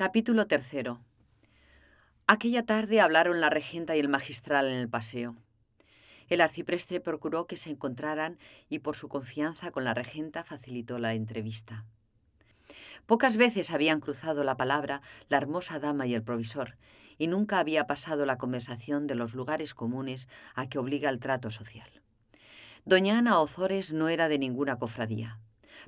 Capítulo tercero. Aquella tarde hablaron la regenta y el magistral en el paseo. El arcipreste procuró que se encontraran y por su confianza con la regenta facilitó la entrevista. Pocas veces habían cruzado la palabra la hermosa dama y el provisor, y nunca había pasado la conversación de los lugares comunes a que obliga el trato social. Doña Ana Ozores no era de ninguna cofradía.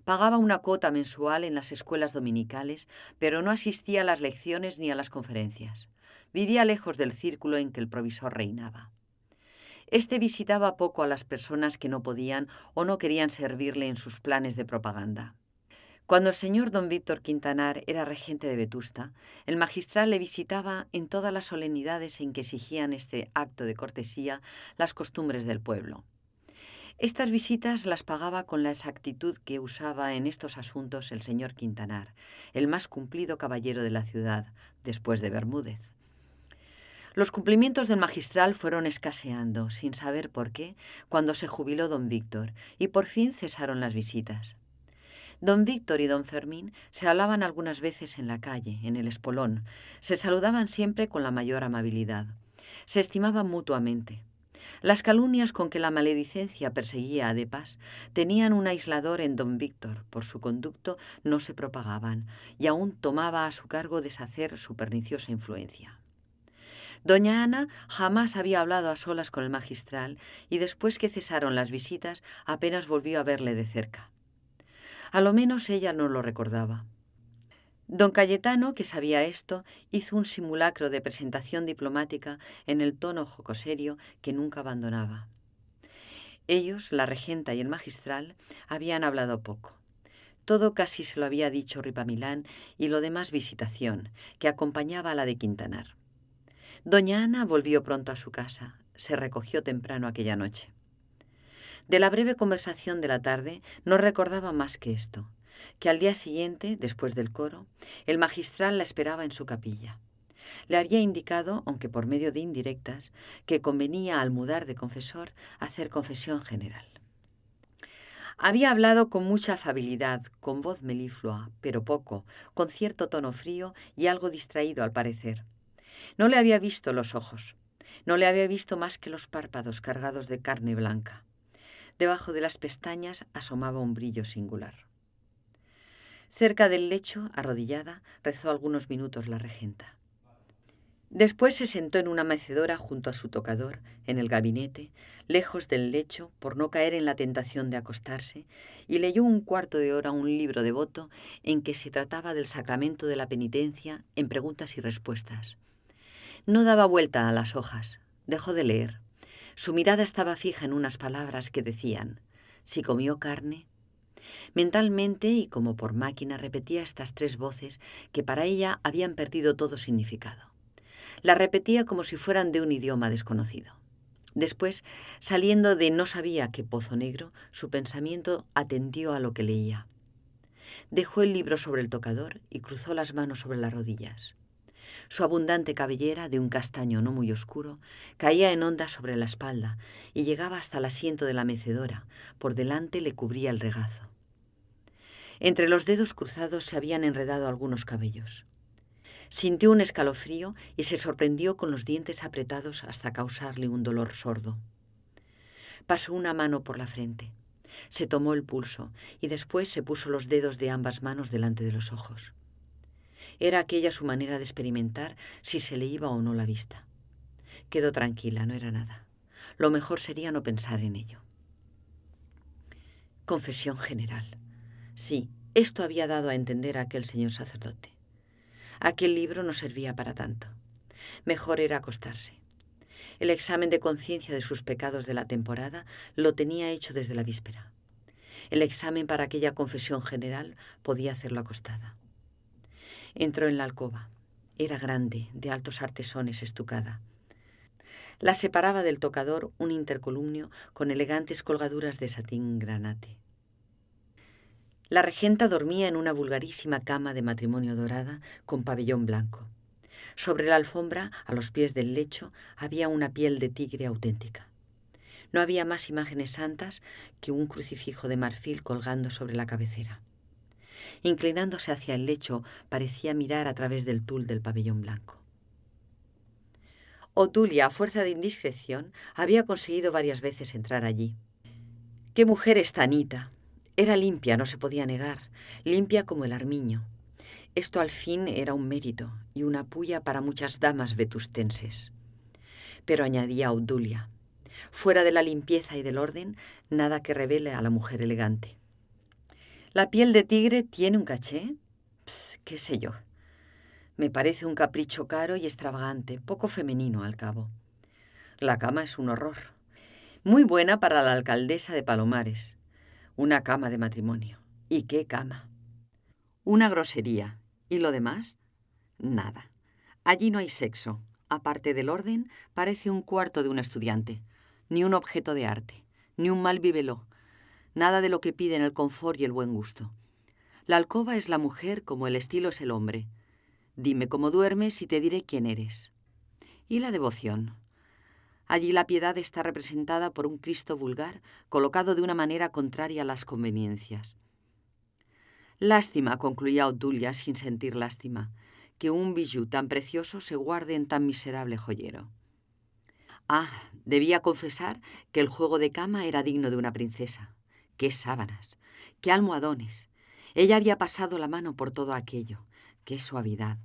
Pagaba una cuota mensual en las escuelas dominicales, pero no asistía a las lecciones ni a las conferencias. Vivía lejos del círculo en que el provisor reinaba. Este visitaba poco a las personas que no podían o no querían servirle en sus planes de propaganda. Cuando el señor don Víctor Quintanar era regente de Vetusta, el magistral le visitaba en todas las solemnidades en que exigían este acto de cortesía las costumbres del pueblo. Estas visitas las pagaba con la exactitud que usaba en estos asuntos el señor Quintanar, el más cumplido caballero de la ciudad, después de Bermúdez. Los cumplimientos del magistral fueron escaseando, sin saber por qué, cuando se jubiló don Víctor, y por fin cesaron las visitas. Don Víctor y don Fermín se hablaban algunas veces en la calle, en el espolón, se saludaban siempre con la mayor amabilidad, se estimaban mutuamente. Las calumnias con que la maledicencia perseguía a De Pas tenían un aislador en don Víctor, por su conducto no se propagaban, y aún tomaba a su cargo deshacer su perniciosa influencia. Doña Ana jamás había hablado a solas con el magistral y después que cesaron las visitas apenas volvió a verle de cerca. A lo menos ella no lo recordaba. Don Cayetano, que sabía esto, hizo un simulacro de presentación diplomática en el tono jocoserio que nunca abandonaba. Ellos, la regenta y el magistral, habían hablado poco. Todo casi se lo había dicho Ripamilán y lo demás visitación, que acompañaba a la de Quintanar. Doña Ana volvió pronto a su casa. Se recogió temprano aquella noche. De la breve conversación de la tarde no recordaba más que esto, que al día siguiente, después del coro, el magistral la esperaba en su capilla. Le había indicado, aunque por medio de indirectas, que convenía al mudar de confesor hacer confesión general. Había hablado con mucha afabilidad, con voz meliflua, pero poco, con cierto tono frío y algo distraído al parecer. No le había visto los ojos, no le había visto más que los párpados cargados de carne blanca. Debajo de las pestañas asomaba un brillo singular. Cerca del lecho, arrodillada, rezó algunos minutos la regenta. Después se sentó en una mecedora junto a su tocador, en el gabinete, lejos del lecho, por no caer en la tentación de acostarse, y leyó un cuarto de hora un libro devoto en que se trataba del sacramento de la penitencia en preguntas y respuestas. No daba vuelta a las hojas, dejó de leer. Su mirada estaba fija en unas palabras que decían: si comió carne. Mentalmente y como por máquina repetía estas tres voces que para ella habían perdido todo significado. Las repetía como si fueran de un idioma desconocido. Después, saliendo de no sabía qué pozo negro, su pensamiento atendió a lo que leía. Dejó el libro sobre el tocador y cruzó las manos sobre las rodillas. Su abundante cabellera, de un castaño no muy oscuro, caía en ondas sobre la espalda y llegaba hasta el asiento de la mecedora. Por delante le cubría el regazo. Entre los dedos cruzados se habían enredado algunos cabellos. Sintió un escalofrío y se sorprendió con los dientes apretados hasta causarle un dolor sordo. Pasó una mano por la frente, se tomó el pulso y después se puso los dedos de ambas manos delante de los ojos. Era aquella su manera de experimentar si se le iba o no la vista. Quedó tranquila, no era nada. Lo mejor sería no pensar en ello. Confesión general. Sí, esto había dado a entender a aquel señor sacerdote. Aquel libro no servía para tanto. Mejor era acostarse. El examen de conciencia de sus pecados de la temporada lo tenía hecho desde la víspera. El examen para aquella confesión general podía hacerlo acostada. Entró en la alcoba. Era grande, de altos artesones estucada. La separaba del tocador un intercolumnio con elegantes colgaduras de satín granate. La regenta dormía en una vulgarísima cama de matrimonio dorada con pabellón blanco. Sobre la alfombra, a los pies del lecho, había una piel de tigre auténtica. No había más imágenes santas que un crucifijo de marfil colgando sobre la cabecera. Inclinándose hacia el lecho, parecía mirar a través del tul del pabellón blanco. Obdulia, a fuerza de indiscreción, había conseguido varias veces entrar allí. ¡Qué mujer estanita! Era limpia, no se podía negar, limpia como el armiño. Esto al fin era un mérito y una pulla para muchas damas vetustenses. Pero añadía Obdulia, fuera de la limpieza y del orden, nada que revele a la mujer elegante. ¿La piel de tigre tiene un caché? Qué sé yo. Me parece un capricho caro y extravagante, poco femenino al cabo. La cama es un horror. Muy buena para la alcaldesa de Palomares. Una cama de matrimonio. ¿Y qué cama? Una grosería. ¿Y lo demás? Nada. Allí no hay sexo. Aparte del orden, parece un cuarto de un estudiante. Ni un objeto de arte. Ni un mal bibeló. Nada de lo que piden el confort y el buen gusto. La alcoba es la mujer como el estilo es el hombre. Dime cómo duermes y te diré quién eres. ¿Y la devoción? Allí la piedad está representada por un Cristo vulgar, colocado de una manera contraria a las conveniencias. Lástima, concluía Obdulia sin sentir lástima, que un bijú tan precioso se guarde en tan miserable joyero. Ah, debía confesar que el juego de cama era digno de una princesa. ¡Qué sábanas! ¡Qué almohadones! Ella había pasado la mano por todo aquello. ¡Qué suavidad!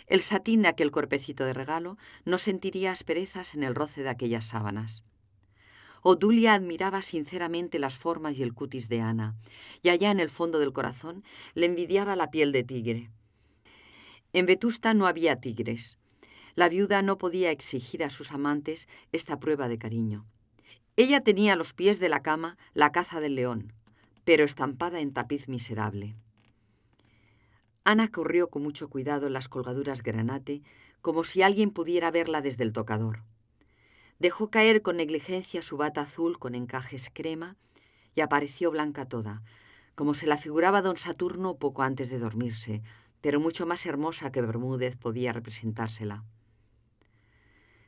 El satín de aquel cuerpecito de regalo no sentiría asperezas en el roce de aquellas sábanas. Obdulia admiraba sinceramente las formas y el cutis de Ana, y allá en el fondo del corazón le envidiaba la piel de tigre. En Vetusta no había tigres. La viuda no podía exigir a sus amantes esta prueba de cariño. Ella tenía a los pies de la cama la caza del león, pero estampada en tapiz miserable. Ana corrió con mucho cuidado las colgaduras granate, como si alguien pudiera verla desde el tocador. Dejó caer con negligencia su bata azul con encajes crema y apareció blanca toda, como se la figuraba don Saturno poco antes de dormirse, pero mucho más hermosa que Bermúdez podía representársela.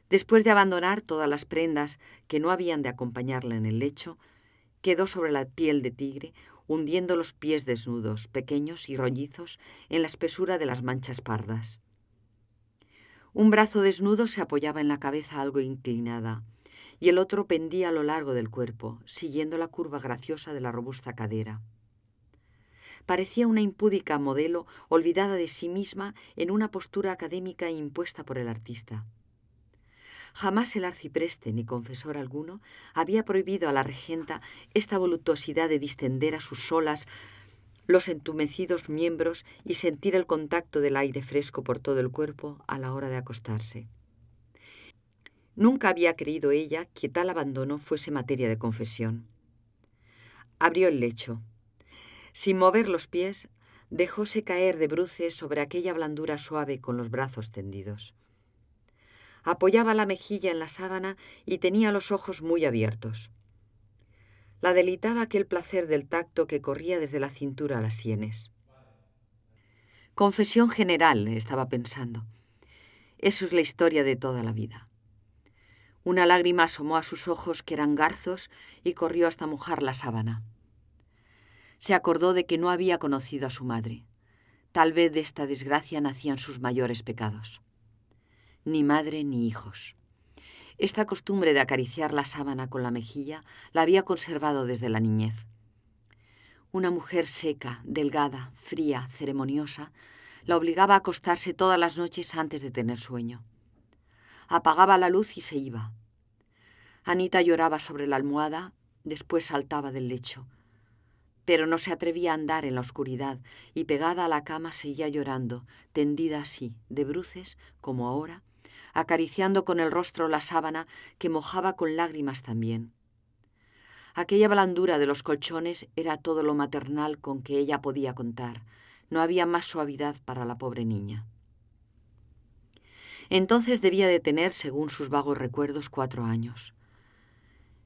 Después de abandonar todas las prendas que no habían de acompañarla en el lecho, quedó sobre la piel de tigre, hundiendo los pies desnudos, pequeños y rollizos, en la espesura de las manchas pardas. Un brazo desnudo se apoyaba en la cabeza algo inclinada, y el otro pendía a lo largo del cuerpo, siguiendo la curva graciosa de la robusta cadera. Parecía una impúdica modelo olvidada de sí misma en una postura académica impuesta por el artista. Jamás el arcipreste ni confesor alguno había prohibido a la regenta esta voluptuosidad de distender a sus solas los entumecidos miembros y sentir el contacto del aire fresco por todo el cuerpo a la hora de acostarse. Nunca había creído ella que tal abandono fuese materia de confesión. Abrió el lecho. Sin mover los pies, dejóse caer de bruces sobre aquella blandura suave con los brazos tendidos. Apoyaba la mejilla en la sábana y tenía los ojos muy abiertos. La deleitaba aquel placer del tacto que corría desde la cintura a las sienes. Confesión general, estaba pensando. Eso es la historia de toda la vida. Una lágrima asomó a sus ojos, que eran garzos, y corrió hasta mojar la sábana. Se acordó de que no había conocido a su madre. Tal vez de esta desgracia nacían sus mayores pecados. Ni madre ni hijos. Esta costumbre de acariciar la sábana con la mejilla la había conservado desde la niñez. Una mujer seca, delgada, fría, ceremoniosa, la obligaba a acostarse todas las noches antes de tener sueño. Apagaba la luz y se iba. Anita lloraba sobre la almohada, después saltaba del lecho. Pero no se atrevía a andar en la oscuridad y pegada a la cama seguía llorando, tendida así, de bruces, como ahora, acariciando con el rostro la sábana que mojaba con lágrimas también. Aquella blandura de los colchones era todo lo maternal con que ella podía contar. No había más suavidad para la pobre niña. Entonces debía de tener, según sus vagos recuerdos, 4 años.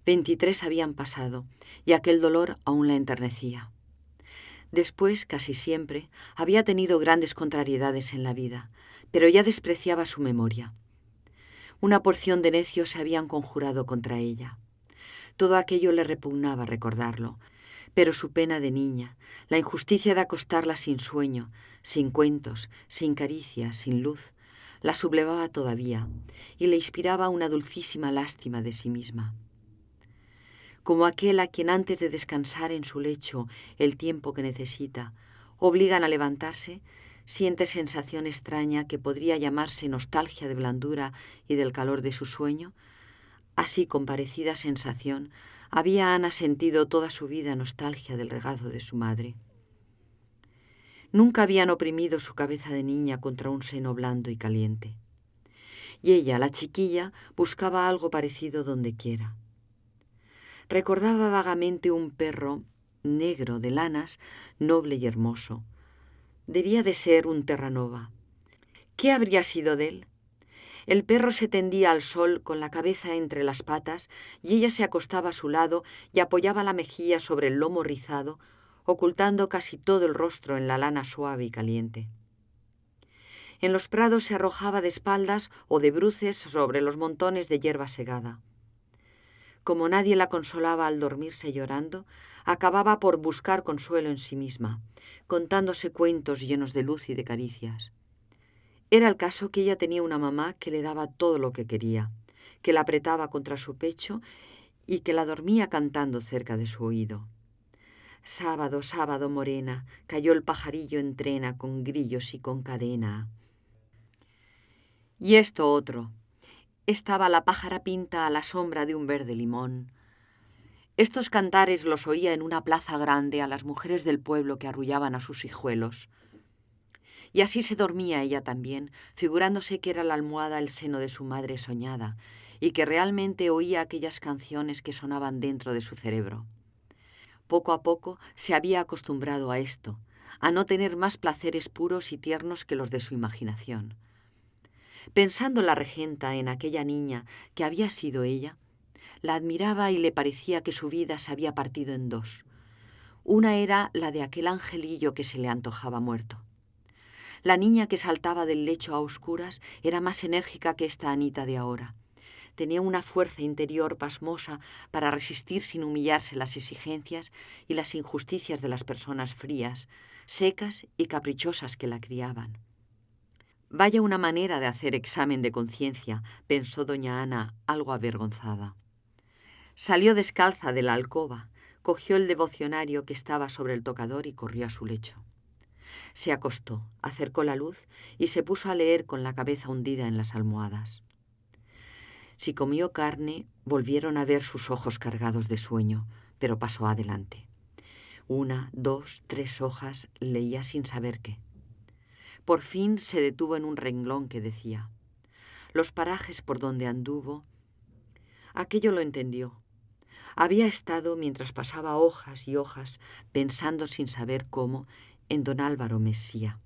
23 habían pasado, y aquel dolor aún la enternecía. Después, casi siempre, había tenido grandes contrariedades en la vida, pero ya despreciaba su memoria. Una porción de necios se habían conjurado contra ella. Todo aquello le repugnaba recordarlo, Pero su pena de niña, la injusticia de acostarla sin sueño, sin cuentos, sin caricias, sin luz, la sublevaba todavía y le inspiraba una dulcísima lástima de sí misma. Como aquel a quien antes de descansar en su lecho el tiempo que necesita, obligan a levantarse, siente sensación extraña que podría llamarse nostalgia de blandura y del calor de su sueño. Así, con parecida sensación, había Ana sentido toda su vida nostalgia del regazo de su madre. Nunca habían oprimido su cabeza de niña contra un seno blando y caliente. Y ella, la chiquilla, buscaba algo parecido donde quiera. Recordaba vagamente un perro negro de lanas, noble y hermoso. Debía de ser un Terranova. ¿Qué habría sido de él? El perro se tendía al sol con la cabeza entre las patas y ella se acostaba a su lado y apoyaba la mejilla sobre el lomo rizado, ocultando casi todo el rostro en la lana suave y caliente. En los prados se arrojaba de espaldas o de bruces sobre los montones de hierba segada. Como nadie la consolaba al dormirse llorando, acababa por buscar consuelo en sí misma, contándose cuentos llenos de luz y de caricias. Era el caso que ella tenía una mamá que le daba todo lo que quería, que la apretaba contra su pecho y que la dormía cantando cerca de su oído. Sábado, sábado, morena, cayó el pajarillo en trena con grillos y con cadena. Y esto otro. Estaba la pájara pinta a la sombra de un verde limón. Estos cantares los oía en una plaza grande a las mujeres del pueblo que arrullaban a sus hijuelos. Y así se dormía ella también, figurándose que era la almohada el seno de su madre soñada, y que realmente oía aquellas canciones que sonaban dentro de su cerebro. Poco a poco se había acostumbrado a esto, a no tener más placeres puros y tiernos que los de su imaginación. Pensando la regenta en aquella niña que había sido ella, la admiraba y le parecía que su vida se había partido en dos. Una era la de aquel angelillo que se le antojaba muerto. La niña que saltaba del lecho a oscuras era más enérgica que esta Anita de ahora. Tenía una fuerza interior pasmosa para resistir sin humillarse las exigencias y las injusticias de las personas frías, secas y caprichosas que la criaban. Vaya una manera de hacer examen de conciencia, pensó doña Ana, algo avergonzada. Salió descalza de la alcoba, cogió el devocionario que estaba sobre el tocador y corrió a su lecho. Se acostó, acercó la luz y se puso a leer con la cabeza hundida en las almohadas. Si comió carne, volvieron a ver sus ojos cargados de sueño, pero pasó adelante. 1, 2, 3 hojas leía sin saber qué. Por fin se detuvo en un renglón que decía: los parajes por donde anduvo. Aquello lo entendió. Había estado, mientras pasaba hojas y hojas, pensando sin saber cómo, en don Álvaro Mesía,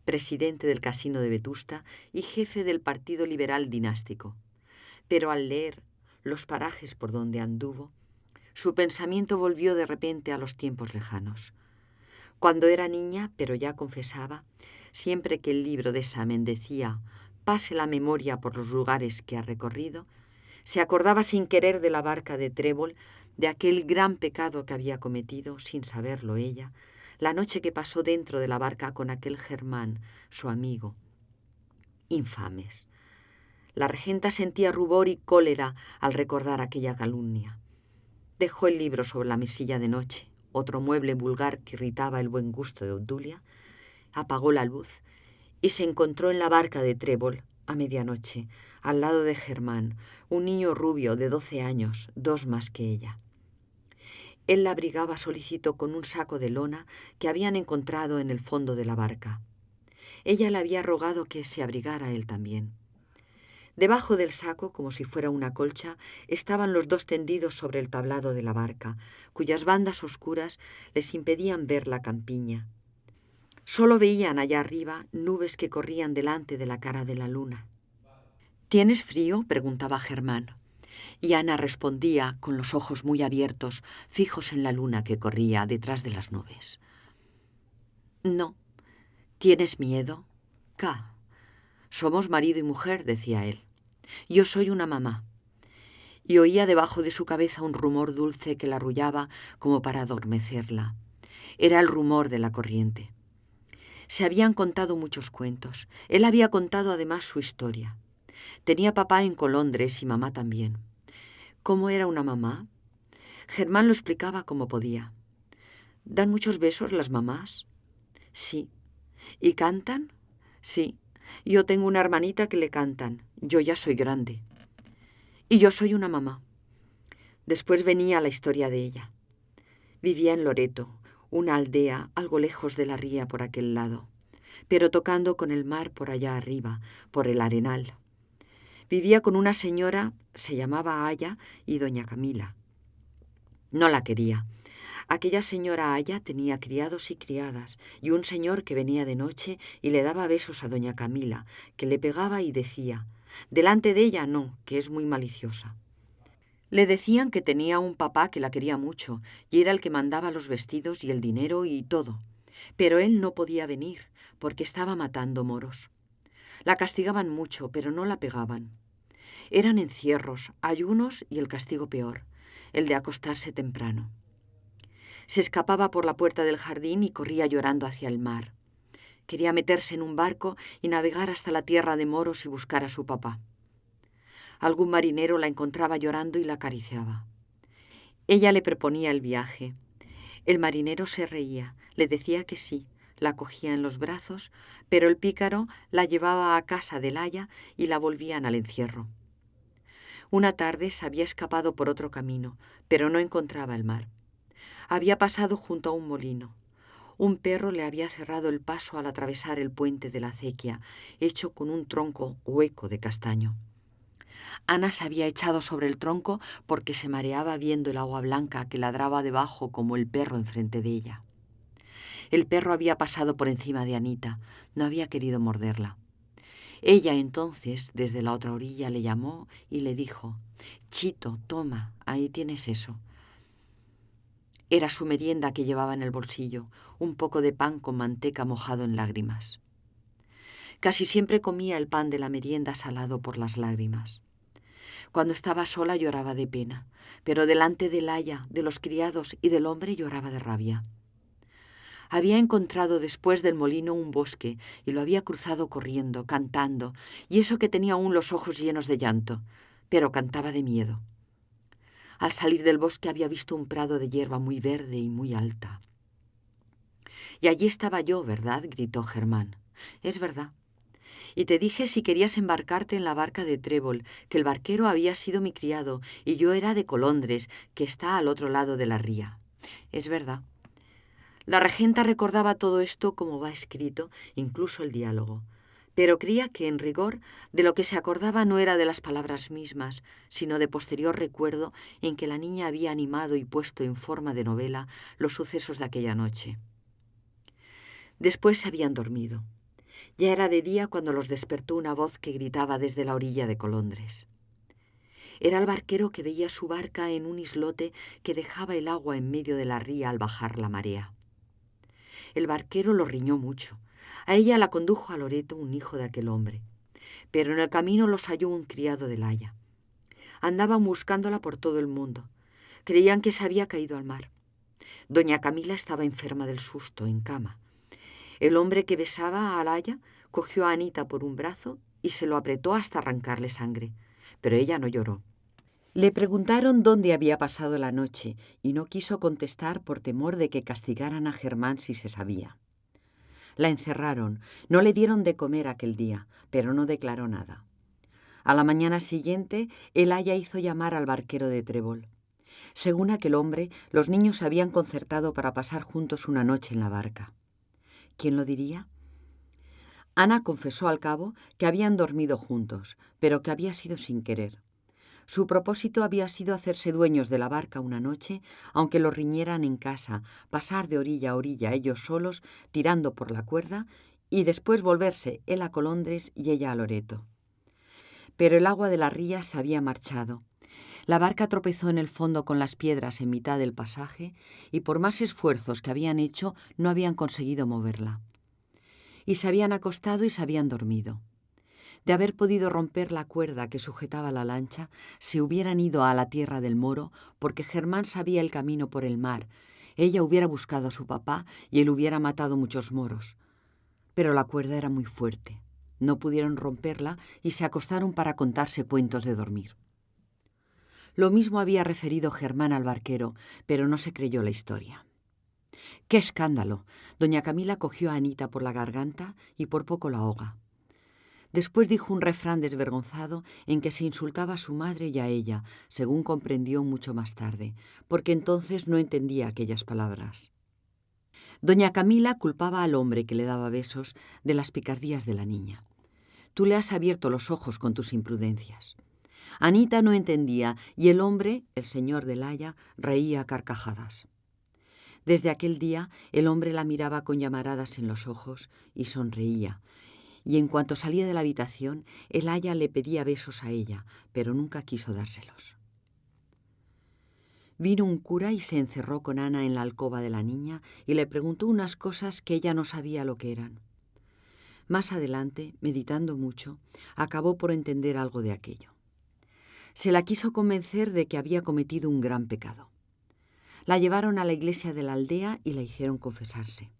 presidente del Casino de Vetusta y jefe del Partido Liberal Dinástico. Pero al leer los parajes por donde anduvo, su pensamiento volvió de repente a los tiempos lejanos. Cuando era niña, pero ya confesaba, siempre que el libro de examen decía «pase la memoria por los lugares que ha recorrido», se acordaba sin querer de la barca de Trébol, de aquel gran pecado que había cometido, sin saberlo ella, la noche que pasó dentro de la barca con aquel Germán, su amigo. Infames. La regenta sentía rubor y cólera al recordar aquella calumnia. Dejó el libro sobre la mesilla de noche, otro mueble vulgar que irritaba el buen gusto de Obdulia, apagó la luz y se encontró en la barca de Trébol a medianoche, al lado de Germán, un niño rubio de 12 años, 2 más que ella. Él la abrigaba solícito con un saco de lona que habían encontrado en el fondo de la barca. Ella le había rogado que se abrigara él también. Debajo del saco, como si fuera una colcha, estaban los dos tendidos sobre el tablado de la barca, cuyas bandas oscuras les impedían ver la campiña. Solo veían allá arriba nubes que corrían delante de la cara de la luna. ¿Tienes frío?, preguntaba Germán. Y Ana respondía con los ojos muy abiertos, fijos en la luna que corría detrás de las nubes. No. ¿Tienes miedo? Somos marido y mujer, decía él. Yo soy una mamá. y oía debajo de su cabeza un rumor dulce que la arrullaba como para adormecerla. Era el rumor de la corriente. Se habían contado muchos cuentos. Él había contado además su historia. Tenía papá en Colondres y mamá también. ¿Cómo era una mamá? Germán lo explicaba como podía. ¿Dan muchos besos las mamás? Sí. ¿Y cantan? Sí. Yo tengo una hermanita que le cantan. Yo ya soy grande. Y yo soy una mamá. Después venía la historia de ella. Vivía en Loreto, una aldea algo lejos de la ría por aquel lado, pero tocando con el mar por allá arriba, por el Arenal. Vivía con una señora, se llamaba Aya, y doña Camila. No la quería. Aquella señora Aya tenía criados y criadas, y un señor que venía de noche y le daba besos a doña Camila, que le pegaba y decía: «Delante de ella no, que es muy maliciosa». Le decían que tenía un papá que la quería mucho, y era el que mandaba los vestidos y el dinero y todo. Pero él no podía venir, porque estaba matando moros. La castigaban mucho, pero no la pegaban. Eran encierros, ayunos y el castigo peor, el de acostarse temprano. Se escapaba por la puerta del jardín y corría llorando hacia el mar. Quería meterse en un barco y navegar hasta la tierra de moros y buscar a su papá. Algún marinero la encontraba llorando y la acariciaba. Ella le proponía el viaje. El marinero se reía, le decía que sí, la cogía en los brazos, pero el pícaro la llevaba a casa del aya y la volvían al encierro. Una tarde se había escapado por otro camino, pero no encontraba el mar. Había pasado junto a un molino. Un perro le había cerrado el paso al atravesar el puente de la acequia, hecho con un tronco hueco de castaño. Ana se había echado sobre el tronco porque se mareaba viendo el agua blanca que ladraba debajo como el perro enfrente de ella. El perro había pasado por encima de Anita, no había querido morderla. Ella entonces, desde la otra orilla, le llamó y le dijo: «Chito, toma, ahí tienes eso». Era su merienda que llevaba en el bolsillo, un poco de pan con manteca mojado en lágrimas. Casi siempre comía el pan de la merienda salado por las lágrimas. Cuando estaba sola lloraba de pena, pero delante del aya, de los criados y del hombre lloraba de rabia. Había encontrado después del molino un bosque y lo había cruzado corriendo, cantando, y eso que tenía aún los ojos llenos de llanto, pero cantaba de miedo. Al salir del bosque había visto un prado de hierba muy verde y muy alta. «Y allí estaba yo, ¿verdad?», gritó Germán. «Es verdad. Y te dije si querías embarcarte en la barca de Trébol, que el barquero había sido mi criado, y yo era de Colondres, que está al otro lado de la ría. Es verdad». La regenta recordaba todo esto como va escrito, incluso el diálogo, pero creía que, en rigor, de lo que se acordaba no era de las palabras mismas, sino de posterior recuerdo en que la niña había animado y puesto en forma de novela los sucesos de aquella noche. Después se habían dormido. Ya era de día cuando los despertó una voz que gritaba desde la orilla de Colondres. Era el barquero que veía su barca en un islote que dejaba el agua en medio de la ría al bajar la marea. El barquero lo riñó mucho. A ella la condujo a Loreto un hijo de aquel hombre, pero en el camino los halló un criado del aya. Andaban buscándola por todo el mundo. Creían que se había caído al mar. Doña Camila estaba enferma del susto, en cama. El hombre que besaba al aya cogió a Anita por un brazo y se lo apretó hasta arrancarle sangre, pero ella no lloró. Le preguntaron dónde había pasado la noche y no quiso contestar por temor de que castigaran a Germán si se sabía. La encerraron, no le dieron de comer aquel día, pero no declaró nada. A la mañana siguiente, el aya hizo llamar al barquero de Trébol. Según aquel hombre, los niños se habían concertado para pasar juntos una noche en la barca. ¿Quién lo diría? Ana confesó al cabo que habían dormido juntos, pero que había sido sin querer. Su propósito había sido hacerse dueños de la barca una noche, aunque los riñeran en casa, pasar de orilla a orilla ellos solos, tirando por la cuerda, y después volverse él a Colondres y ella a Loreto. Pero el agua de la ría se había marchado. La barca tropezó en el fondo con las piedras en mitad del pasaje, y por más esfuerzos que habían hecho, no habían conseguido moverla. Y se habían acostado y se habían dormido. De haber podido romper la cuerda que sujetaba la lancha, se hubieran ido a la tierra del Moro, porque Germán sabía el camino por el mar. Ella hubiera buscado a su papá y él hubiera matado muchos moros. Pero la cuerda era muy fuerte. No pudieron romperla y se acostaron para contarse cuentos de dormir. Lo mismo había referido Germán al barquero, pero no se creyó la historia. ¡Qué escándalo! Doña Camila cogió a Anita por la garganta y por poco la ahoga. Después dijo un refrán desvergonzado en que se insultaba a su madre y a ella, según comprendió mucho más tarde, porque entonces no entendía aquellas palabras. Doña Camila culpaba al hombre que le daba besos de las picardías de la niña. Tú le has abierto los ojos con tus imprudencias. Anita no entendía y el hombre, el señor del Haya, reía a carcajadas. Desde aquel día el hombre la miraba con llamaradas en los ojos y sonreía, y en cuanto salía de la habitación, el Haya le pedía besos a ella, pero nunca quiso dárselos. Vino un cura y se encerró con Ana en la alcoba de la niña y le preguntó unas cosas que ella no sabía lo que eran. Más adelante, meditando mucho, acabó por entender algo de aquello. Se la quiso convencer de que había cometido un gran pecado. La llevaron a la iglesia de la aldea y la hicieron confesarse.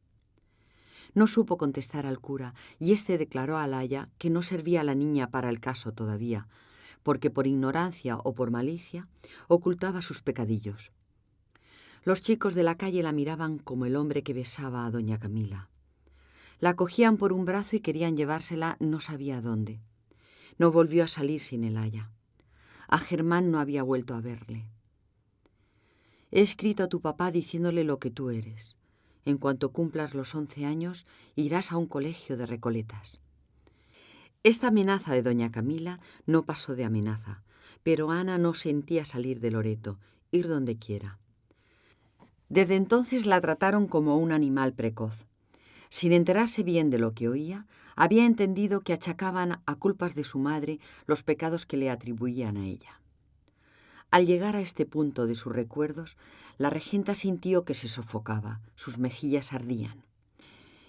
No supo contestar al cura y éste declaró al aya que no servía a la niña para el caso todavía, porque por ignorancia o por malicia ocultaba sus pecadillos. Los chicos de la calle la miraban como el hombre que besaba a doña Camila. La cogían por un brazo y querían llevársela no sabía dónde. No volvió a salir sin el aya. A Germán no había vuelto a verle. He escrito a tu papá diciéndole lo que tú eres. En cuanto cumplas los 11 años, irás a un colegio de recoletas. Esta amenaza de doña Camila no pasó de amenaza, pero Ana no sentía salir de Loreto, ir donde quiera. Desde entonces la trataron como un animal precoz. Sin enterarse bien de lo que oía, había entendido que achacaban a culpas de su madre los pecados que le atribuían a ella. Al llegar a este punto de sus recuerdos, la regenta sintió que se sofocaba, sus mejillas ardían.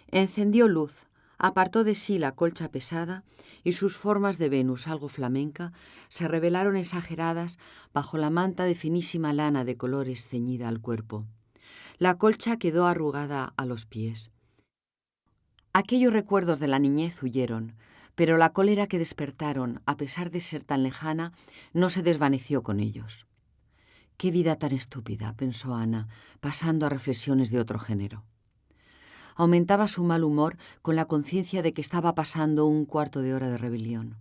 Encendió luz, apartó de sí la colcha pesada y sus formas de Venus algo flamenca se revelaron exageradas bajo la manta de finísima lana de colores ceñida al cuerpo. La colcha quedó arrugada a los pies. Aquellos recuerdos de la niñez huyeron, pero la cólera que despertaron, a pesar de ser tan lejana, no se desvaneció con ellos. «Qué vida tan estúpida», pensó Ana, pasando a reflexiones de otro género. Aumentaba su mal humor con la conciencia de que estaba pasando un cuarto de hora de rebelión.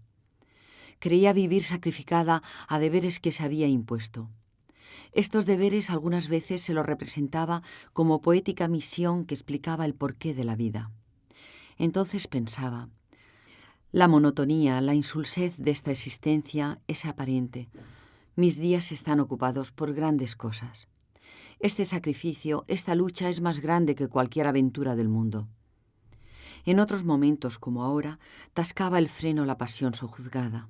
Creía vivir sacrificada a deberes que se había impuesto. Estos deberes algunas veces se los representaba como poética misión que explicaba el porqué de la vida. Entonces pensaba, la monotonía, la insulsez de esta existencia es aparente. Mis días están ocupados por grandes cosas. Este sacrificio, esta lucha es más grande que cualquier aventura del mundo. En otros momentos, como ahora, tascaba el freno la pasión sojuzgada.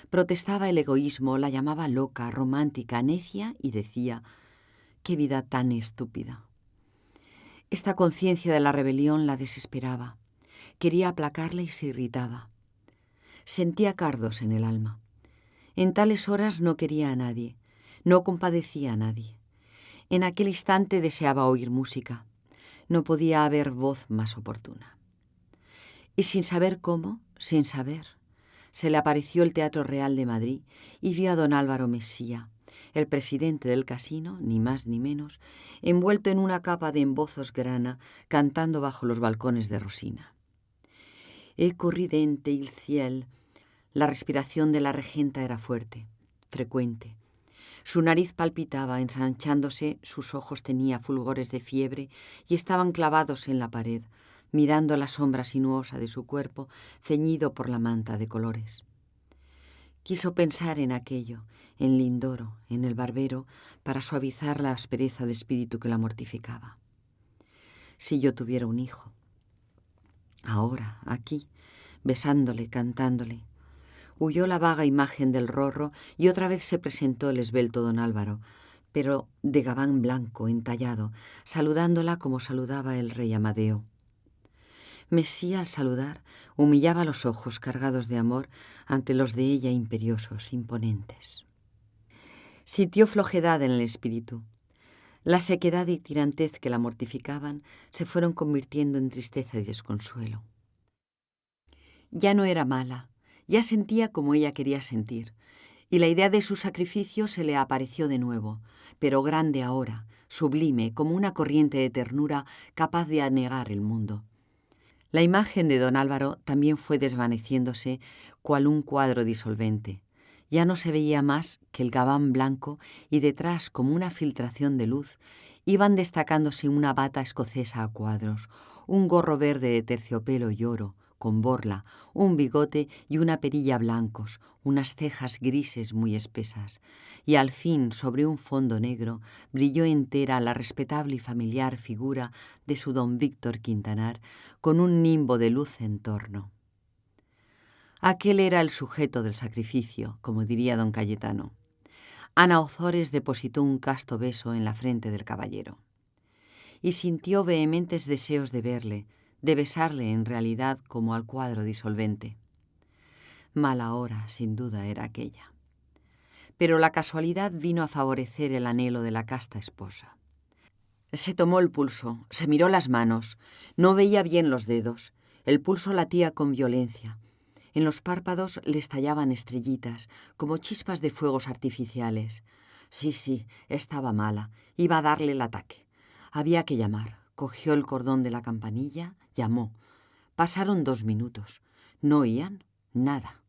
Protestaba el egoísmo, la llamaba loca, romántica, necia y decía, «¡Qué vida tan estúpida!». Esta conciencia de la rebelión la desesperaba. Quería aplacarla y se irritaba. Sentía cardos en el alma. En tales horas no quería a nadie, no compadecía a nadie. En aquel instante deseaba oír música. No podía haber voz más oportuna. Y sin saber cómo, sin saber, se le apareció el Teatro Real de Madrid y vio a don Álvaro Mesía, el presidente del casino, ni más ni menos, envuelto en una capa de embozos grana, cantando bajo los balcones de Rosina. Eco ridente il ciel. La respiración de la regenta era fuerte, frecuente. Su nariz palpitaba, ensanchándose, sus ojos tenía fulgores de fiebre y estaban clavados en la pared, mirando la sombra sinuosa de su cuerpo, ceñido por la manta de colores. Quiso pensar en aquello, en Lindoro, en el barbero, para suavizar la aspereza de espíritu que la mortificaba. Si yo tuviera un hijo. Ahora, aquí, besándole, cantándole. Huyó la vaga imagen del Rorro y otra vez se presentó el esbelto don Álvaro, pero de gabán blanco, entallado, saludándola como saludaba el rey Amadeo. Mesía, al saludar, humillaba los ojos cargados de amor ante los de ella imperiosos, imponentes. Sintió flojedad en el espíritu. La sequedad y tirantez que la mortificaban se fueron convirtiendo en tristeza y desconsuelo. Ya no era mala, ya sentía como ella quería sentir, y la idea de su sacrificio se le apareció de nuevo, pero grande ahora, sublime, como una corriente de ternura capaz de anegar el mundo. La imagen de don Álvaro también fue desvaneciéndose cual un cuadro disolvente. Ya no se veía más que el gabán blanco y detrás, como una filtración de luz, iban destacándose una bata escocesa a cuadros, un gorro verde de terciopelo y oro, con borla, un bigote y una perilla blancos, unas cejas grises muy espesas, y al fin, sobre un fondo negro, brilló entera la respetable y familiar figura de su don Víctor Quintanar, con un nimbo de luz en torno. Aquel era el sujeto del sacrificio, como diría don Cayetano. Ana Ozores depositó un casto beso en la frente del caballero. Y sintió vehementes deseos de verle, de besarle en realidad como al cuadro disolvente. Mala hora, sin duda, era aquella. Pero la casualidad vino a favorecer el anhelo de la casta esposa. Se tomó el pulso, se miró las manos, no veía bien los dedos, el pulso latía con violencia. En los párpados le estallaban estrellitas, como chispas de fuegos artificiales. Sí, estaba mala, iba a darle el ataque. Había que llamar. Cogió el cordón de la campanilla, llamó. Pasaron 2 minutos. ¿No oían? Nada.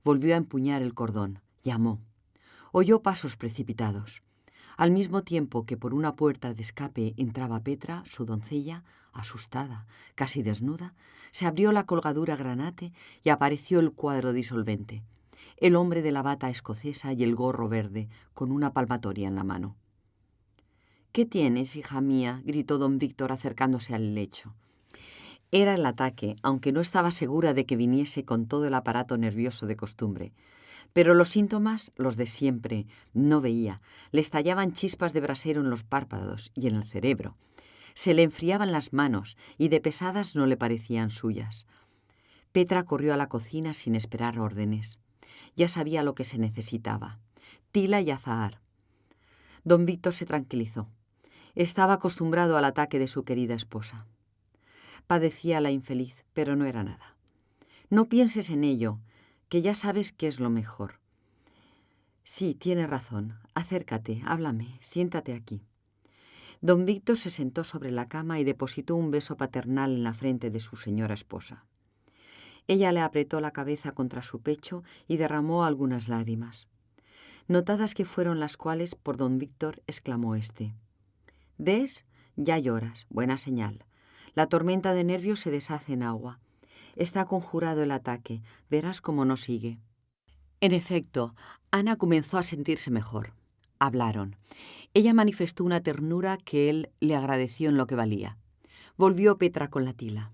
Volvió a empuñar el cordón, llamó. Oyó pasos precipitados. Al mismo tiempo que por una puerta de escape entraba Petra, su doncella, asustada, casi desnuda, se abrió la colgadura granate y apareció el cuadro disolvente, el hombre de la bata escocesa y el gorro verde, con una palmatoria en la mano. «¿Qué tienes, hija mía?», gritó don Víctor acercándose al lecho. Era el ataque, aunque no estaba segura de que viniese con todo el aparato nervioso de costumbre. Pero los síntomas, los de siempre, no veía. Le estallaban chispas de brasero en los párpados y en el cerebro. Se le enfriaban las manos y de pesadas no le parecían suyas. Petra corrió a la cocina sin esperar órdenes. Ya sabía lo que se necesitaba: tila y azahar. Don Víctor se tranquilizó. Estaba acostumbrado al ataque de su querida esposa. Padecía la infeliz, pero no era nada. No pienses en ello, que ya sabes que es lo mejor. Sí, tienes razón. Acércate, háblame, siéntate aquí. Don Víctor se sentó sobre la cama y depositó un beso paternal en la frente de su señora esposa. Ella le apretó la cabeza contra su pecho y derramó algunas lágrimas. Notadas que fueron las cuales, por don Víctor, exclamó éste: «¿Ves? Ya lloras. Buena señal. La tormenta de nervios se deshace en agua. Está conjurado el ataque. Verás cómo no sigue». En efecto, Ana comenzó a sentirse mejor. Hablaron. Ella manifestó una ternura que él le agradeció en lo que valía. Volvió Petra con la tila.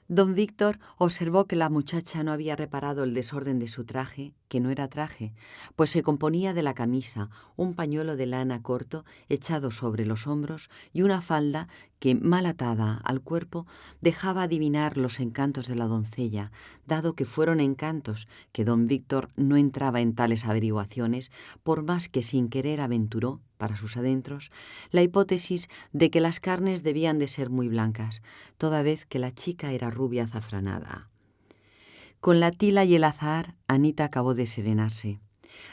Don Víctor observó que la muchacha no había reparado el desorden de su traje, que no era traje, pues se componía de la camisa, un pañuelo de lana corto echado sobre los hombros y una falda que, mal atada al cuerpo, dejaba adivinar los encantos de la doncella, dado que fueron encantos que don Víctor no entraba en tales averiguaciones, por más que sin querer aventuró, para sus adentros, la hipótesis de que las carnes debían de ser muy blancas, toda vez que la chica era rubia azafranada. Con la tila y el azahar, Anita acabó de serenarse.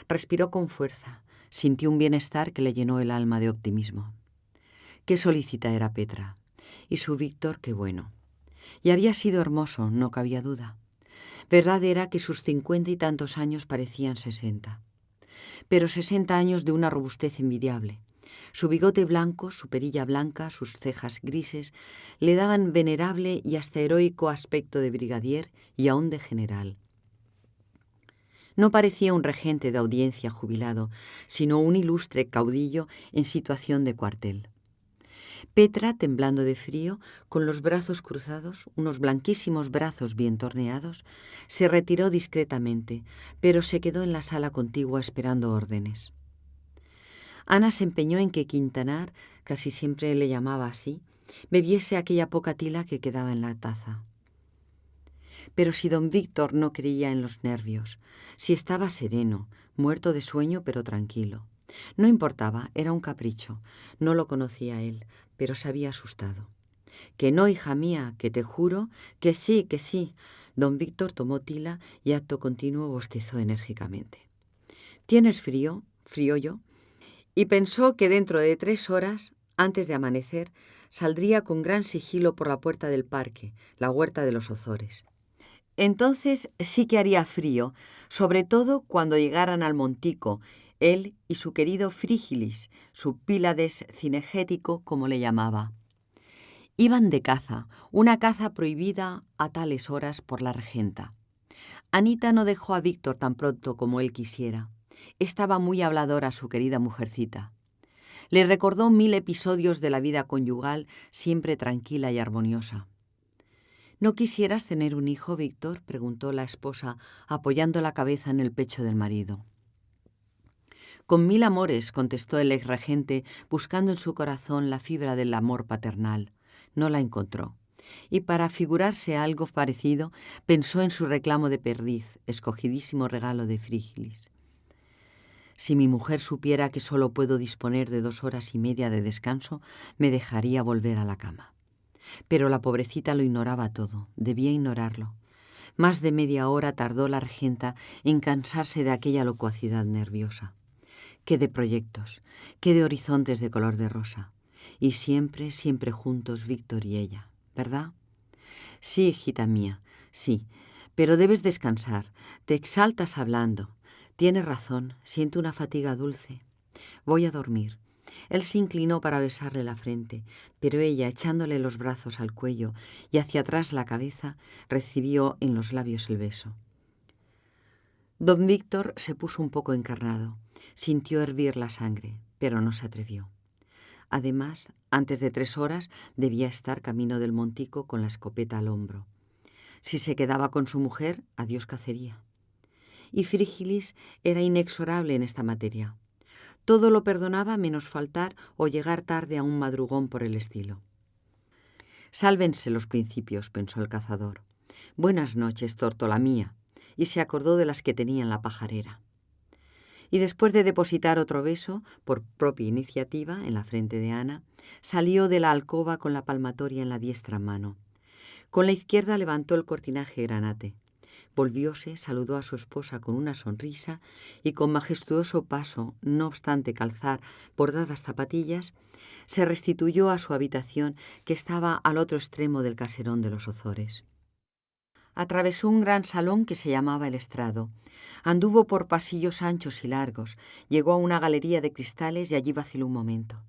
Respiró con fuerza, sintió un bienestar que le llenó el alma de optimismo. Qué solícita era Petra, y su Víctor qué bueno. Y había sido hermoso, no cabía duda. Verdad era que sus 50 y tantos años parecían 60. Pero 60 años de una robustez envidiable. Su bigote blanco, su perilla blanca, sus cejas grises, le daban venerable y hasta heroico aspecto de brigadier y aún de general. No parecía un regente de audiencia jubilado, sino un ilustre caudillo en situación de cuartel. Petra, temblando de frío, con los brazos cruzados, unos blanquísimos brazos bien torneados, se retiró discretamente, pero se quedó en la sala contigua esperando órdenes. Ana se empeñó en que Quintanar, casi siempre le llamaba así, bebiese aquella poca tila que quedaba en la taza. Pero si don Víctor no creía en los nervios, si estaba sereno, muerto de sueño pero tranquilo. No importaba, era un capricho. No lo conocía él, pero se había asustado. «Que no, hija mía, que te juro que sí, que sí». Don Víctor tomó tila y acto continuo bostezó enérgicamente. «¿Tienes frío? ¿Frío yo?» Y pensó que dentro de 3 horas, antes de amanecer, saldría con gran sigilo por la puerta del parque, la huerta de los Ozores. Entonces sí que haría frío, sobre todo cuando llegaran al montico, él y su querido Frígilis, su Pílades cinegético, como le llamaba. Iban de caza, una caza prohibida a tales horas por la regenta. Anita no dejó a Víctor tan pronto como él quisiera. Estaba muy habladora su querida mujercita. Le recordó 1000 episodios de la vida conyugal, siempre tranquila y armoniosa. «¿No quisieras tener un hijo, Víctor?», preguntó la esposa, apoyando la cabeza en el pecho del marido. «Con 1000 amores», contestó el exregente, buscando en su corazón la fibra del amor paternal. No la encontró. Y para figurarse algo parecido, pensó en su reclamo de perdiz, escogidísimo regalo de Frígilis. «Si mi mujer supiera que solo puedo disponer de 2 horas y media de descanso, me dejaría volver a la cama». Pero la pobrecita lo ignoraba todo, debía ignorarlo. Más de media hora tardó la regenta en cansarse de aquella locuacidad nerviosa. Qué de proyectos, qué de horizontes de color de rosa. Y siempre, siempre juntos Víctor y ella, ¿verdad? «Sí, hijita mía, sí, pero debes descansar, te exaltas hablando. Tienes razón, siento una fatiga dulce. Voy a dormir». Él se inclinó para besarle la frente, pero ella, echándole los brazos al cuello y hacia atrás la cabeza, recibió en los labios el beso. Don Víctor se puso un poco encarnado, sintió hervir la sangre, pero no se atrevió. Además, antes de 3 horas debía estar camino del montico con la escopeta al hombro. Si se quedaba con su mujer, adiós cacería. Y Frígilis era inexorable en esta materia. Todo lo perdonaba menos faltar o llegar tarde a un madrugón por el estilo. «Sálvense los principios», pensó el cazador. «Buenas noches, tórtola mía», y se acordó de las que tenía en la pajarera. Y después de depositar otro beso, por propia iniciativa, en la frente de Ana, salió de la alcoba con la palmatoria en la diestra mano. Con la izquierda levantó el cortinaje granate. Volvióse, saludó a su esposa con una sonrisa y con majestuoso paso, no obstante calzar bordadas zapatillas, se restituyó a su habitación que estaba al otro extremo del caserón de los Ozores. Atravesó un gran salón que se llamaba el estrado. Anduvo por pasillos anchos y largos, llegó a una galería de cristales y allí vaciló un momento.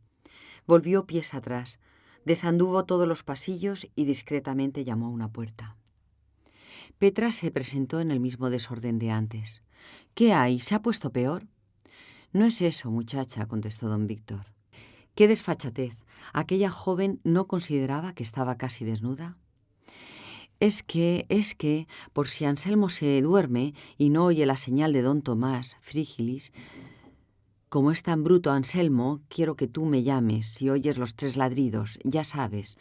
Volvió pies atrás, desanduvo todos los pasillos y discretamente llamó a una puerta. Petra se presentó en el mismo desorden de antes. «¿Qué hay? ¿Se ha puesto peor?» «No es eso, muchacha», contestó don Víctor. «Qué desfachatez. ¿Aquella joven no consideraba que estaba casi desnuda?» Es que, por si Anselmo se duerme y no oye la señal de don Tomás, Frígilis, como es tan bruto Anselmo, quiero que tú me llames si oyes los 3 ladridos, ya sabes.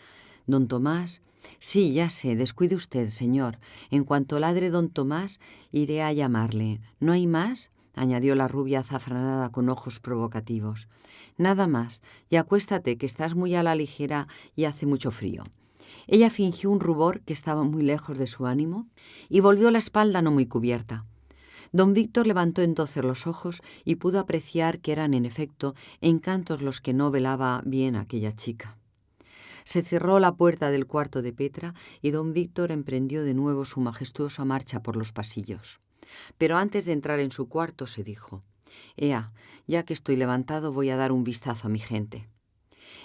Don Tomás... Sí, ya sé, descuide usted, señor. En cuanto ladre don Tomás, iré a llamarle. ¿No hay más?», añadió la rubia azafranada con ojos provocativos. «Nada más, y acuéstate, que estás muy a la ligera y hace mucho frío». Ella fingió un rubor que estaba muy lejos de su ánimo y volvió la espalda no muy cubierta. Don Víctor levantó entonces los ojos y pudo apreciar que eran en efecto encantos los que no velaba bien aquella chica. Se cerró la puerta del cuarto de Petra y don Víctor emprendió de nuevo su majestuosa marcha por los pasillos. Pero antes de entrar en su cuarto se dijo: «Ea, ya que estoy levantado voy a dar un vistazo a mi gente».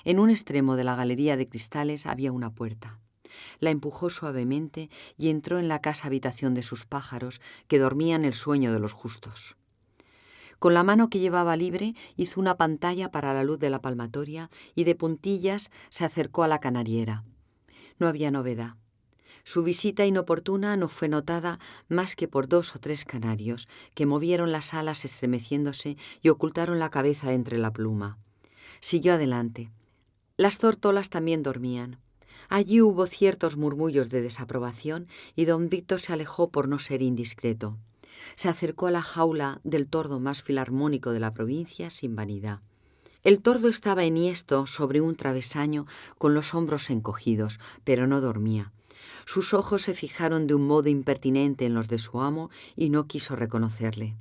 En un extremo de la galería de cristales había una puerta. La empujó suavemente y entró en la casa habitación de sus pájaros, que dormían el sueño de los justos. Con la mano que llevaba libre hizo una pantalla para la luz de la palmatoria y de puntillas se acercó a la canariera. No había novedad. Su visita inoportuna no fue notada más que por 2 o 3 canarios, que movieron las alas estremeciéndose y ocultaron la cabeza entre la pluma. Siguió adelante. Las tórtolas también dormían. Allí hubo ciertos murmullos de desaprobación y don Víctor se alejó por no ser indiscreto. Se acercó a la jaula del tordo más filarmónico de la provincia sin vanidad. El tordo estaba enhiesto sobre un travesaño con los hombros encogidos, pero no dormía. Sus ojos se fijaron de un modo impertinente en los de su amo y no quiso reconocerle.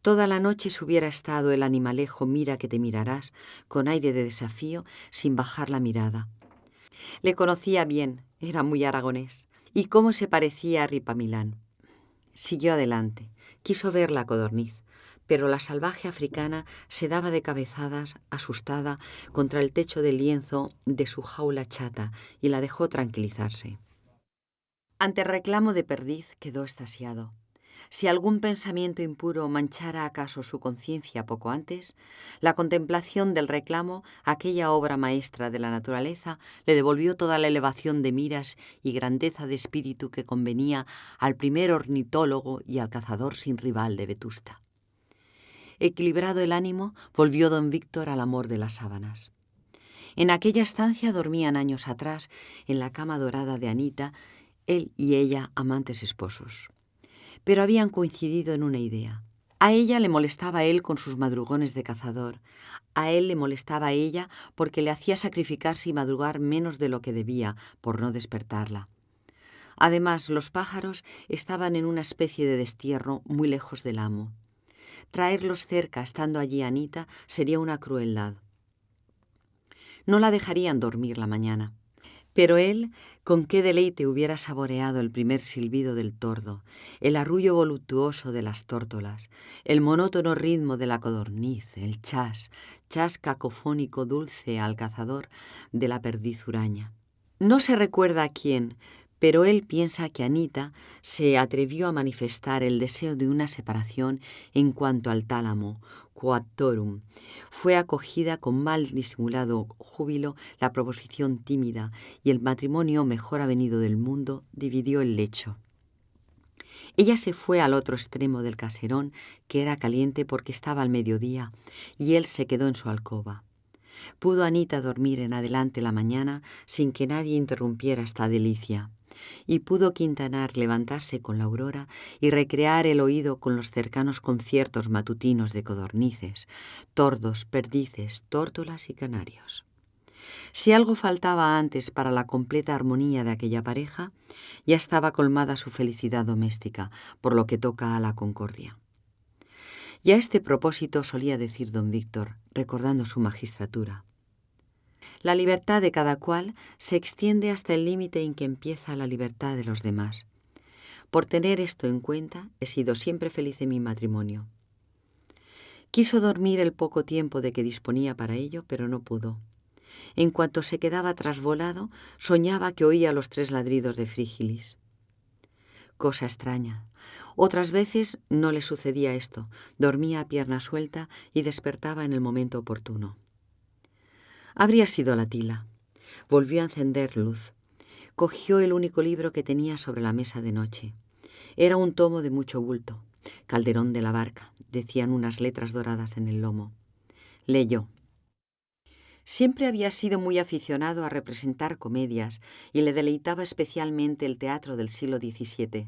Toda la noche se hubiera estado el animalejo mira que te mirarás, con aire de desafío, sin bajar la mirada. Le conocía bien, era muy aragonés. ¿Y cómo se parecía a Ripamilán? Siguió adelante. Quiso ver la codorniz, pero la salvaje africana se daba de cabezadas, asustada, contra el techo de lienzo de su jaula chata y la dejó tranquilizarse. Ante el reclamo de perdiz quedó extasiado. Si algún pensamiento impuro manchara acaso su conciencia poco antes, la contemplación del reclamo, aquella obra maestra de la naturaleza, le devolvió toda la elevación de miras y grandeza de espíritu que convenía al primer ornitólogo y al cazador sin rival de Vetusta. Equilibrado el ánimo, volvió don Víctor al amor de las sábanas. En aquella estancia dormían años atrás, en la cama dorada de Anita, él y ella amantes esposos. Pero habían coincidido en una idea. A ella le molestaba a él con sus madrugones de cazador. A él le molestaba a ella porque le hacía sacrificarse y madrugar menos de lo que debía por no despertarla. Además, los pájaros estaban en una especie de destierro muy lejos del amo. Traerlos cerca, estando allí Anita, sería una crueldad. No la dejarían dormir la mañana. Pero él, con qué deleite hubiera saboreado el primer silbido del tordo, el arrullo voluptuoso de las tórtolas, el monótono ritmo de la codorniz, el chas, chas cacofónico dulce al cazador de la perdiz huraña. No se recuerda a quién, pero él piensa que Anita se atrevió a manifestar el deseo de una separación en cuanto al tálamo, coaptorum. Fue acogida con mal disimulado júbilo la proposición tímida y el matrimonio mejor avenido del mundo dividió el lecho. Ella se fue al otro extremo del caserón, que era caliente porque estaba al mediodía, y él se quedó en su alcoba. Pudo Anita dormir en adelante la mañana sin que nadie interrumpiera esta delicia, y pudo Quintanar levantarse con la aurora y recrear el oído con los cercanos conciertos matutinos de codornices, tordos, perdices, tórtolas y canarios. Si algo faltaba antes para la completa armonía de aquella pareja, ya estaba colmada su felicidad doméstica, por lo que toca a la concordia. Y a este propósito solía decir don Víctor, recordando su magistratura: la libertad de cada cual se extiende hasta el límite en que empieza la libertad de los demás. Por tener esto en cuenta, he sido siempre feliz en mi matrimonio. Quiso dormir el poco tiempo de que disponía para ello, pero no pudo. En cuanto se quedaba trasvolado, soñaba que oía los 3 ladridos de Frígilis. Cosa extraña. Otras veces no le sucedía esto. Dormía a pierna suelta y despertaba en el momento oportuno. Habría sido la tila. Volvió a encender luz. Cogió el único libro que tenía sobre la mesa de noche. Era un tomo de mucho bulto. Calderón de la Barca, decían unas letras doradas en el lomo. Leyó. Siempre había sido muy aficionado a representar comedias y le deleitaba especialmente el teatro del siglo XVII.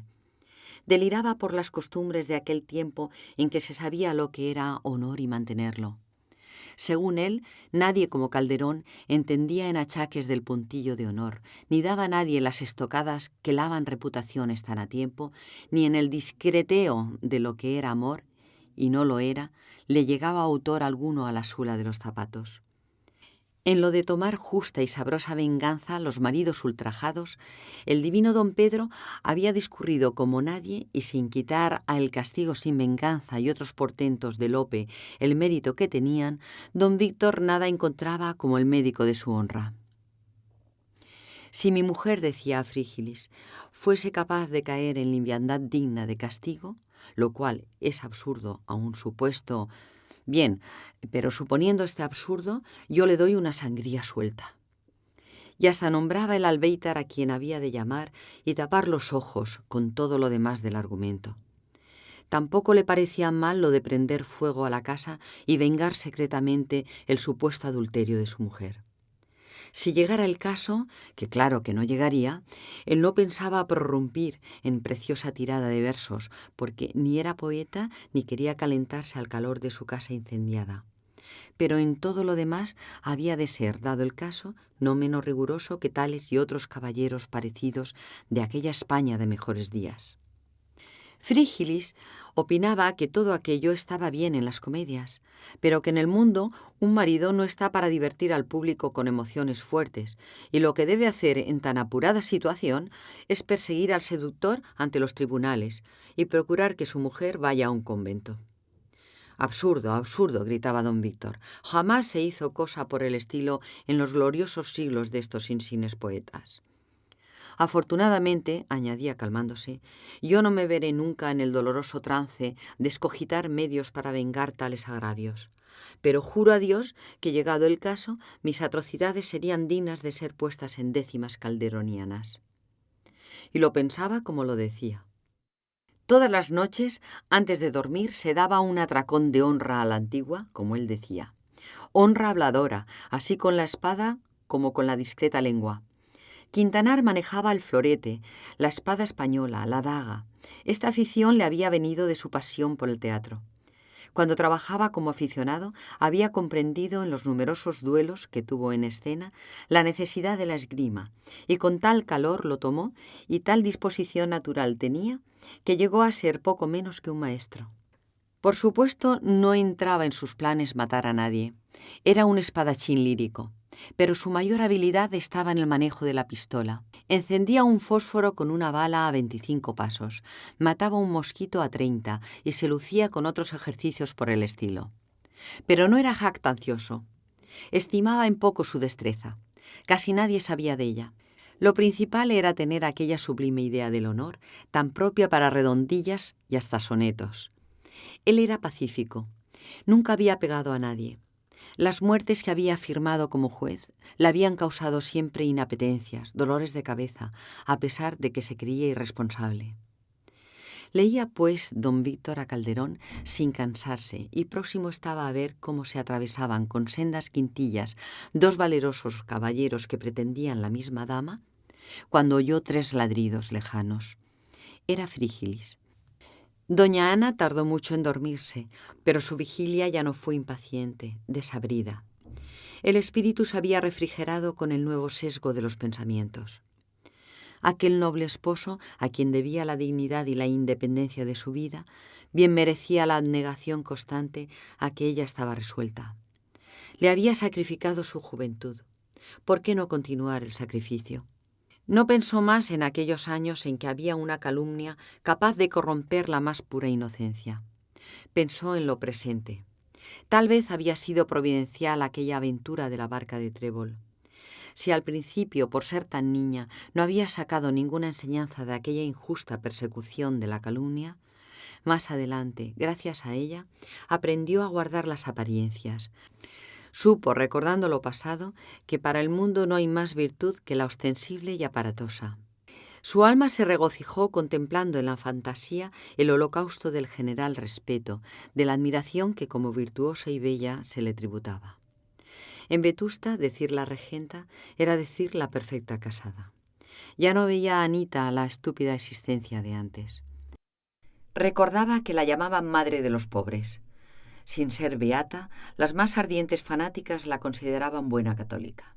Deliraba por las costumbres de aquel tiempo en que se sabía lo que era honor y mantenerlo. Según él, nadie como Calderón entendía en achaques del puntillo de honor, ni daba a nadie las estocadas que lavan reputaciones tan a tiempo, ni en el discreteo de lo que era amor, y no lo era, le llegaba autor alguno a la suela de los zapatos. En lo de tomar justa y sabrosa venganza los maridos ultrajados, el divino don Pedro había discurrido como nadie y sin quitar a el castigo sin venganza y otros portentos de Lope el mérito que tenían, don Víctor nada encontraba como el médico de su honra. Si mi mujer, decía a Frígilis, fuese capaz de caer en liviandad digna de castigo, lo cual es absurdo a un supuesto... Bien, pero suponiendo este absurdo, yo le doy una sangría suelta. Y hasta nombraba el albéitar a quien había de llamar y tapar los ojos con todo lo demás del argumento. Tampoco le parecía mal lo de prender fuego a la casa y vengar secretamente el supuesto adulterio de su mujer. Si llegara el caso, que claro que no llegaría, él no pensaba prorrumpir en preciosa tirada de versos, porque ni era poeta ni quería calentarse al calor de su casa incendiada. Pero en todo lo demás había de ser, dado el caso, no menos riguroso que tales y otros caballeros parecidos de aquella España de mejores días. Frígilis opinaba que todo aquello estaba bien en las comedias, pero que en el mundo un marido no está para divertir al público con emociones fuertes, y lo que debe hacer en tan apurada situación es perseguir al seductor ante los tribunales y procurar que su mujer vaya a un convento. Absurdo, absurdo, gritaba don Víctor. Jamás se hizo cosa por el estilo en los gloriosos siglos de estos insines poetas. Afortunadamente, añadía calmándose, yo no me veré nunca en el doloroso trance de escogitar medios para vengar tales agravios. Pero juro a Dios que, llegado el caso, mis atrocidades serían dignas de ser puestas en décimas calderonianas. Y lo pensaba como lo decía. Todas las noches, antes de dormir, se daba un atracón de honra a la antigua, como él decía. Honra habladora, así con la espada como con la discreta lengua. Quintanar manejaba el florete, la espada española, la daga. Esta afición le había venido de su pasión por el teatro. Cuando trabajaba como aficionado, había comprendido en los numerosos duelos que tuvo en escena la necesidad de la esgrima, y con tal calor lo tomó y tal disposición natural tenía que llegó a ser poco menos que un maestro. Por supuesto, no entraba en sus planes matar a nadie. Era un espadachín lírico, pero su mayor habilidad estaba en el manejo de la pistola. Encendía un fósforo con una bala a 25 pasos, mataba un mosquito a 30 y se lucía con otros ejercicios por el estilo. Pero no era jactancioso. Estimaba en poco su destreza. Casi nadie sabía de ella. Lo principal era tener aquella sublime idea del honor, tan propia para redondillas y hasta sonetos. Él era pacífico. Nunca había pegado a nadie. Las muertes que había firmado como juez le habían causado siempre inapetencias, dolores de cabeza, a pesar de que se creía irresponsable. Leía, pues, don Víctor a Calderón sin cansarse, y próximo estaba a ver cómo se atravesaban con sendas quintillas dos valerosos caballeros que pretendían la misma dama, cuando oyó 3 ladridos lejanos. Era Frígilis. Doña Ana tardó mucho en dormirse, pero su vigilia ya no fue impaciente, desabrida. El espíritu se había refrigerado con el nuevo sesgo de los pensamientos. Aquel noble esposo, a quien debía la dignidad y la independencia de su vida, bien merecía la abnegación constante a que ella estaba resuelta. Le había sacrificado su juventud. ¿Por qué no continuar el sacrificio? No pensó más en aquellos años en que había una calumnia capaz de corromper la más pura inocencia. Pensó en lo presente. Tal vez había sido providencial aquella aventura de la barca de Trébol. Si al principio, por ser tan niña, no había sacado ninguna enseñanza de aquella injusta persecución de la calumnia, más adelante, gracias a ella, aprendió a guardar las apariencias. Supo, recordando lo pasado, que para el mundo no hay más virtud que la ostensible y aparatosa. Su alma se regocijó contemplando en la fantasía el holocausto del general respeto, de la admiración que como virtuosa y bella se le tributaba. En Vetusta, decir la regenta era decir la perfecta casada. Ya no veía a Anita la estúpida existencia de antes. Recordaba que la llamaban madre de los pobres. Sin ser beata, las más ardientes fanáticas la consideraban buena católica.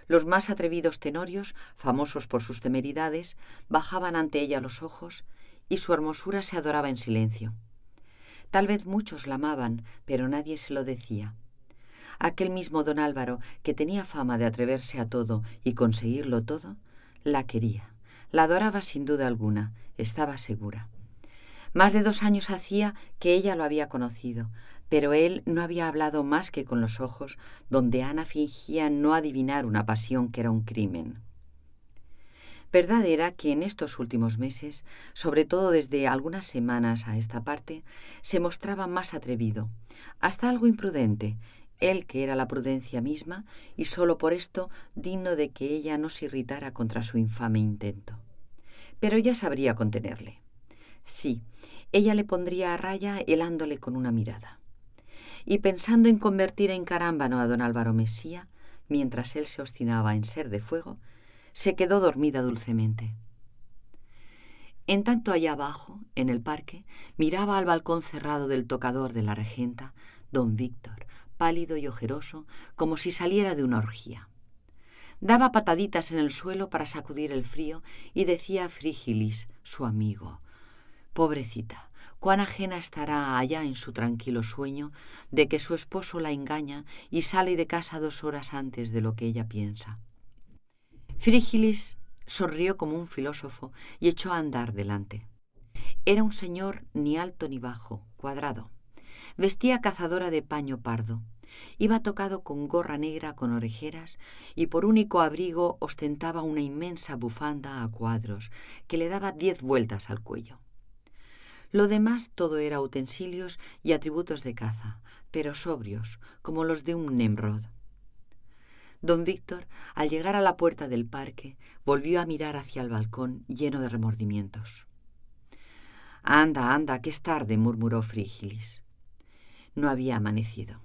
Los más atrevidos tenorios, famosos por sus temeridades, bajaban ante ella los ojos y su hermosura se adoraba en silencio. Tal vez muchos la amaban, pero nadie se lo decía. Aquel mismo don Álvaro, que tenía fama de atreverse a todo y conseguirlo todo, la quería, la adoraba sin duda alguna, estaba segura. Más de 2 años hacía que ella lo había conocido, pero él no había hablado más que con los ojos, donde Ana fingía no adivinar una pasión que era un crimen. Verdad era que en estos últimos meses, sobre todo desde algunas semanas a esta parte, se mostraba más atrevido, hasta algo imprudente, él que era la prudencia misma y solo por esto digno de que ella no se irritara contra su infame intento. Pero ella sabría contenerle. Sí, ella le pondría a raya helándole con una mirada. Y pensando en convertir en carámbano a don Álvaro Mesía, mientras él se obstinaba en ser de fuego, se quedó dormida dulcemente. En tanto allá abajo, en el parque, miraba al balcón cerrado del tocador de la regenta, don Víctor, pálido y ojeroso, como si saliera de una orgía. Daba pataditas en el suelo para sacudir el frío y decía a Frígilis, su amigo: «Pobrecita, cuán ajena estará allá en su tranquilo sueño de que su esposo la engaña y sale de casa 2 horas antes de lo que ella piensa». Frígilis sonrió como un filósofo y echó a andar delante. Era un señor ni alto ni bajo, cuadrado. Vestía cazadora de paño pardo. Iba tocado con gorra negra con orejeras y por único abrigo ostentaba una inmensa bufanda a cuadros que le daba 10 vueltas al cuello. Lo demás todo era utensilios y atributos de caza, pero sobrios, como los de un Nemrod. Don Víctor, al llegar a la puerta del parque, volvió a mirar hacia el balcón lleno de remordimientos. «Anda, anda, que es tarde», murmuró Frígilis. No había amanecido.